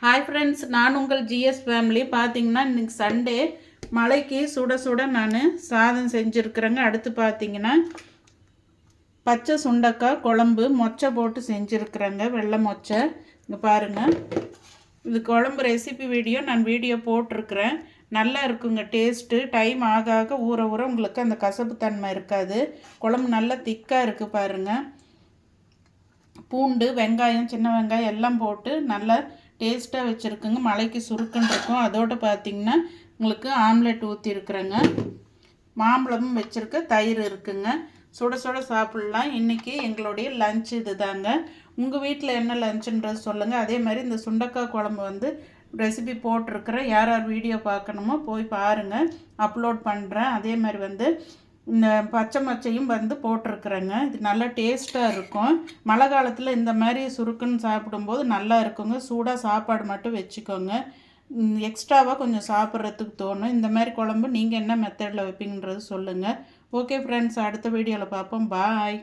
Hi friends, நான் உங்கள் GS family. பார்த்தீங்கன்னா இன்றைக்கி சண்டே, மழைக்கு சுட சுட நான் சாதம் செஞ்சுருக்குறேங்க. அடுத்து பார்த்தீங்கன்னா பச்சை சுண்டக்காய் குழம்பு மொச்சை போட்டு செஞ்சுருக்குறேங்க, வெள்ளை மொச்சை. இங்கே பாருங்கள், இது குழம்பு ரெசிபி நான் வீடியோ போட்டிருக்கிறேன். நல்லா இருக்குங்க டேஸ்ட்டு. டைம் ஆக ஆக ஊற ஊற உங்களுக்கு அந்த கசப்பு தன்மை இருக்காது. குழம்பு நல்லா திக்காக இருக்குது பாருங்கள். பூண்டு, வெங்காயம், சின்ன வெங்காயம் எல்லாம் போட்டு நல்லா டேஸ்ட்டாக வச்சுருக்குங்க. மழைக்கு சுருக்குன்னு இருக்கும். அதோடு பார்த்திங்கன்னா உங்களுக்கு ஆம்லெட் ஊற்றிருக்குறேங்க. மாம்பழமும் வச்சுருக்க, தயிர் இருக்குங்க. சுட சுட சாப்பிட்லாம். இன்றைக்கி எங்களுடைய லஞ்ச் இது தாங்க. உங்கள் வீட்டில் என்ன லஞ்சுன்றது சொல்லுங்கள். அதே மாதிரி இந்த சுண்டக்காய் குழம்பு ரெசிபி போட்டிருக்கிறேன். யார் யார் வீடியோ பார்க்கணுமோ போய் பாருங்கள், அப்லோட் பண்ணுறேன். அதே மாதிரி இந்த பச்சை மொச்சையும் போட்டிருக்குறேங்க. இது நல்லா டேஸ்ட்டாக இருக்கும். மழை காலத்தில் இந்த மாதிரி சுருக்குன்னு சாப்பிடும்போது நல்லா இருக்குங்க. சூடாக சாப்பாடு மட்டும் வச்சுக்கோங்க. எக்ஸ்ட்ராவாக கொஞ்சம் சாப்பிட்றதுக்கு தோணும். இந்த மாதிரி குழம்பு நீங்கள் என்ன மெத்தடில் வைப்பீங்கன்றது சொல்லுங்கள். ஓகே ஃப்ரெண்ட்ஸ், அடுத்த வீடியோவில் பார்ப்போம். பாய்.